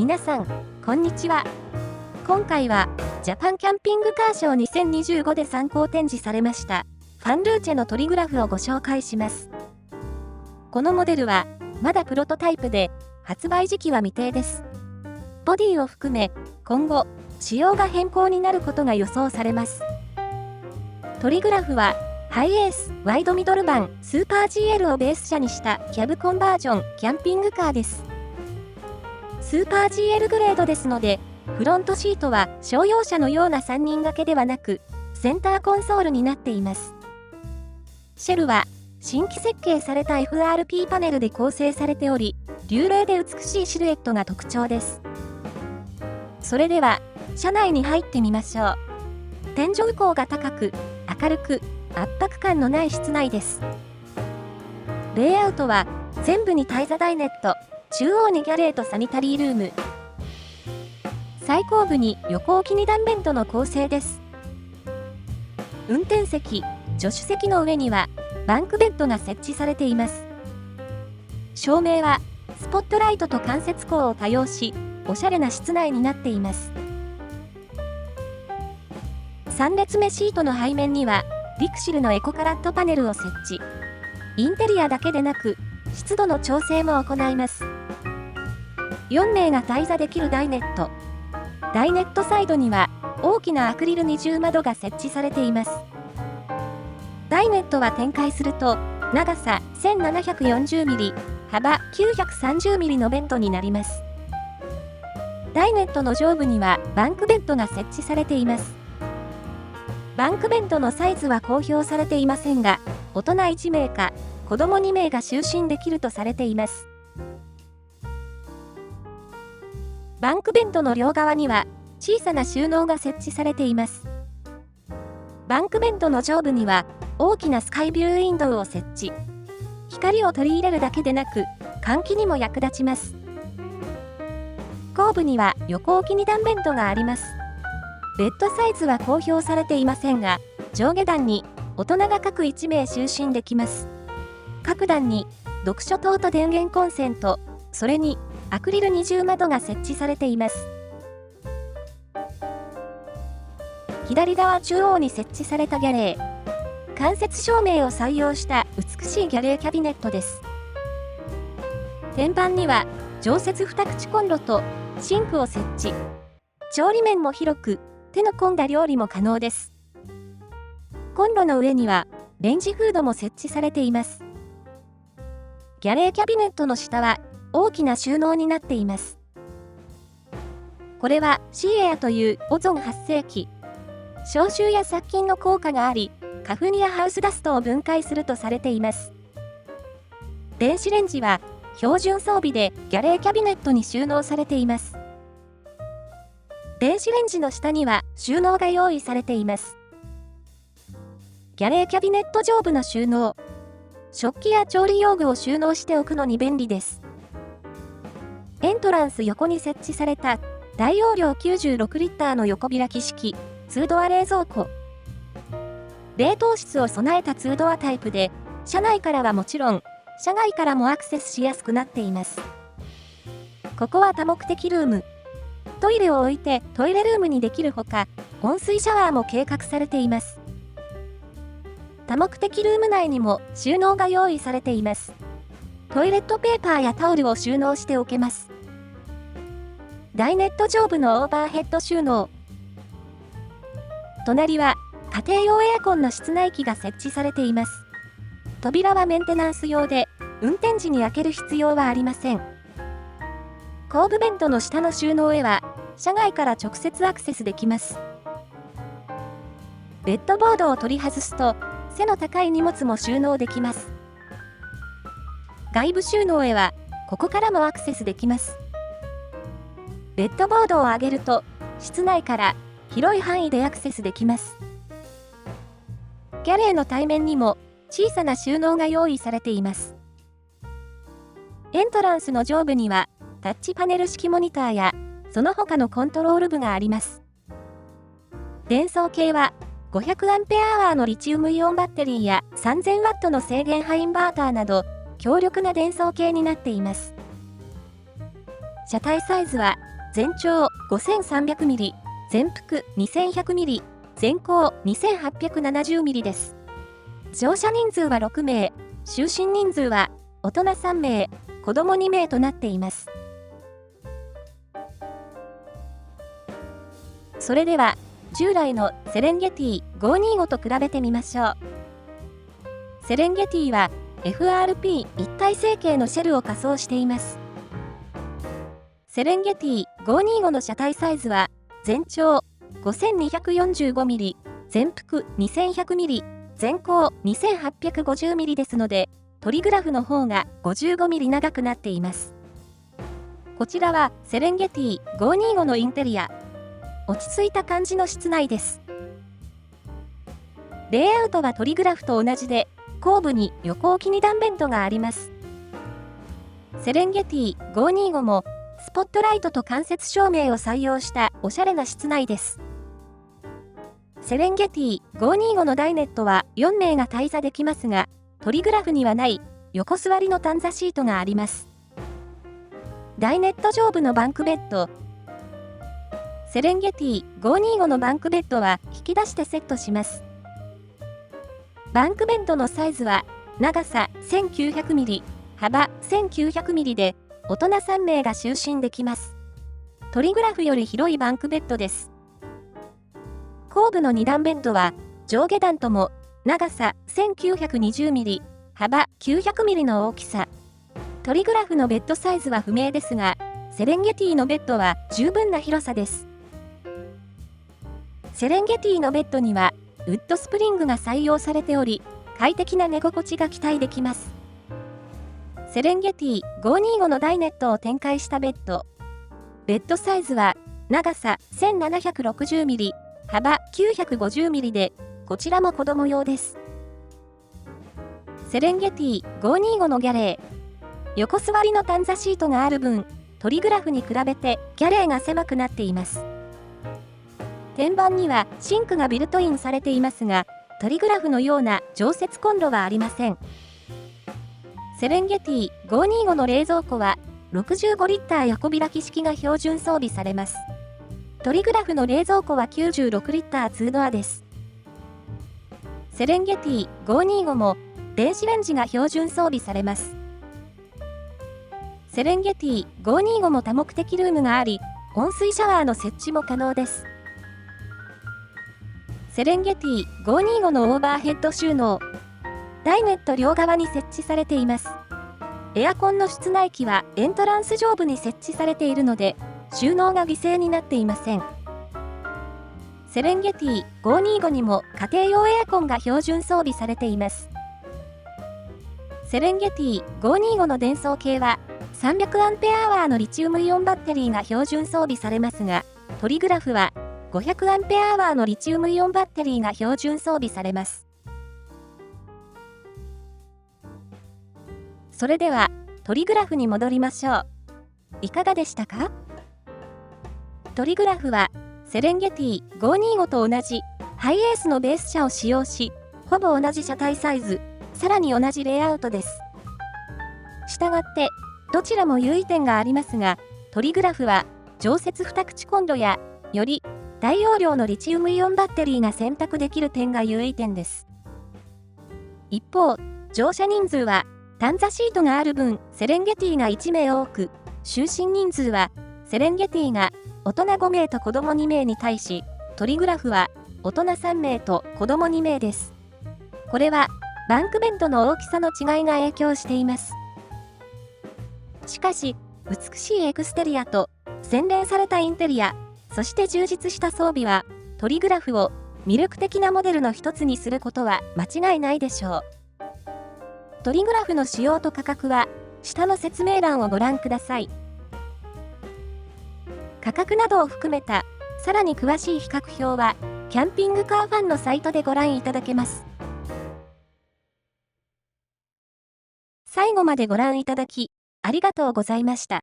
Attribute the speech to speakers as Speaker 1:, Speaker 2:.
Speaker 1: 皆さん、こんにちは。今回は、ジャパンキャンピングカーショー2025で参考展示されました、ファンルーチェのトリグラフをご紹介します。このモデルは、まだプロトタイプで、発売時期は未定です。ボディを含め、今後、仕様が変更になることが予想されます。トリグラフは、ハイエース、ワイドミドル版、スーパー GL をベース車にしたキャブコンバージョン、キャンピングカーです。スーパー GL グレードですので、フロントシートは商用車のような3人掛けではなく、センターコンソールになっています。シェルは、新規設計された FRP パネルで構成されており、流麗で美しいシルエットが特徴です。それでは、車内に入ってみましょう。天井高が高く、明るく、圧迫感のない室内です。レイアウトは、前部にタイザダイネット、中央にギャレーとサニタリールーム。最後部に横置き2段ベントの構成です。運転席、助手席の上にはバンクベッドが設置されています。照明はスポットライトと間接光を多用し、おしゃれな室内になっています。3列目シートの背面にはリクシルのエコカラットパネルを設置。インテリアだけでなく、湿度の調整も行います。4名が滞座できるダイネット。ダイネットサイドには大きなアクリル二重窓が設置されています。ダイネットは展開すると、長さ 1740mm、幅 930mm のベントになります。ダイネットの上部にはバンクベッドが設置されています。バンクベッドのサイズは公表されていませんが、大人1名か子供2名が就寝できるとされています。バンクベッドの両側には小さな収納が設置されています。バンクベッドの上部には大きなスカイビューウィンドウを設置。光を取り入れるだけでなく、換気にも役立ちます。後部には横置き2段ベッドがあります。ベッドサイズは公表されていませんが、上下段に大人が各1名就寝できます。各段に読書灯と電源コンセント、それにアクリル二重窓が設置されています。左側中央に設置されたギャレー。間接照明を採用した美しいギャレーキャビネットです。天板には常設2口コンロとシンクを設置。調理面も広く、手の込んだ料理も可能です。コンロの上にはレンジフードも設置されています。ギャレーキャビネットの下は大きな収納になっています。これはシーエアというオゾン発生器。消臭や殺菌の効果があり、花粉やハウスダストを分解するとされています。電子レンジは標準装備でギャレーキャビネットに収納されています。電子レンジの下には収納が用意されています。ギャレーキャビネット上部の収納。食器や調理用具を収納しておくのに便利です。エントランス横に設置された大容量96リッターの横開き式2ドア冷蔵庫。冷凍室を備えた2ドアタイプで、車内からはもちろん、車外からもアクセスしやすくなっています。ここは多目的ルーム。トイレを置いてトイレルームにできるほか、温水シャワーも計画されています。多目的ルーム内にも収納が用意されています。トイレットペーパーやタオルを収納しておけます。ダイネット上部のオーバーヘッド収納。隣は家庭用エアコンの室内機が設置されています。扉はメンテナンス用で、運転時に開ける必要はありません。後部ベントの下の収納へは、車外から直接アクセスできます。ベッドボードを取り外すと、背の高い荷物も収納できます。外部収納へは、ここからもアクセスできます。ベッドボードを上げると、室内から広い範囲でアクセスできます。ギャレーの対面にも小さな収納が用意されています。エントランスの上部にはタッチパネル式モニターやその他のコントロール部があります。伝送系は 500Ah のリチウムイオンバッテリーや 3000W の制限波インバーターなど強力な伝送系になっています。車体サイズは、全長 5300mm、全幅 2100mm、全高 2870mm です。乗車人数は6名、就寝人数は大人3名、子供2名となっています。それでは、従来のセレンゲティ525と比べてみましょう。セレンゲティは FRP 一体成形のシェルを仮装しています。セレンゲティ525の車体サイズは、全長 5245mm、全幅 2100mm、全高 2850mm ですので、トリグラフの方が 55mm 長くなっています。こちらはセレンゲティ525のインテリア。落ち着いた感じの室内です。レイアウトはトリグラフと同じで、後部に横置き2段ベッドがあります。セレンゲティ525も、スポットライトと間接照明を採用したおしゃれな室内です。セレンゲティ525のダイネットは4名が滞座できますが、トリグラフにはない横座りの短座シートがあります。ダイネット上部のバンクベッド。セレンゲティ525のバンクベッドは引き出してセットします。バンクベッドのサイズは長さ 1900mm、幅 1900mm で大人3名が就寝できます。トリグラフより広いバンクベッドです。後部の2段ベッドは上下段とも長さ 1920mm、幅 900mm の大きさ。トリグラフのベッドサイズは不明ですが、セレンゲティのベッドは十分な広さです。セレンゲティのベッドにはウッドスプリングが採用されており、快適な寝心地が期待できます。セレンゲティ525のダイネットを展開したベッド。ベッドサイズは長さ 1760mm、幅 950mm で、こちらも子供用です。セレンゲティ525のギャレー。横座りの短座シートがある分、トリグラフに比べてギャレーが狭くなっています。天板にはシンクがビルトインされていますが、トリグラフのような常設コンロはありません。セレンゲティ525の冷蔵庫は65リッター横開き式が標準装備されます。トリグラフの冷蔵庫は96リッター2ドアです。セレンゲティ525も電子レンジが標準装備されます。セレンゲティ525も多目的ルームがあり、温水シャワーの設置も可能です。セレンゲティ525のオーバーヘッド収納。ダイネット両側に設置されています。エアコンの室内機はエントランス上部に設置されているので、収納が犠牲になっていません。セレンゲティ525にも家庭用エアコンが標準装備されています。セレンゲティ525の伝送系は 300Ah のリチウムイオンバッテリーが標準装備されますが、トリグラフは 500Ah のリチウムイオンバッテリーが標準装備されます。それではトリグラフに戻りましょう。いかがでしたか？トリグラフはセレンゲティ525と同じハイエースのベース車を使用し、ほぼ同じ車体サイズ、さらに同じレイアウトです。したがってどちらも優位点がありますが、トリグラフは常設2口コンロやより大容量のリチウムイオンバッテリーが選択できる点が優位点です。一方、乗車人数は短座シートがある分、セレンゲティが1名多く、就寝人数はセレンゲティが大人5名と子供2名に対し、トリグラフは大人3名と子供2名です。これはバンクベッドの大きさの違いが影響しています。しかし、美しいエクステリアと洗練されたインテリア、そして充実した装備は、トリグラフを魅力的なモデルの一つにすることは間違いないでしょう。トリグラフの仕様と価格は、下の説明欄をご覧ください。価格などを含めた、さらに詳しい比較表は、キャンピングカーファンのサイトでご覧いただけます。最後までご覧いただき、ありがとうございました。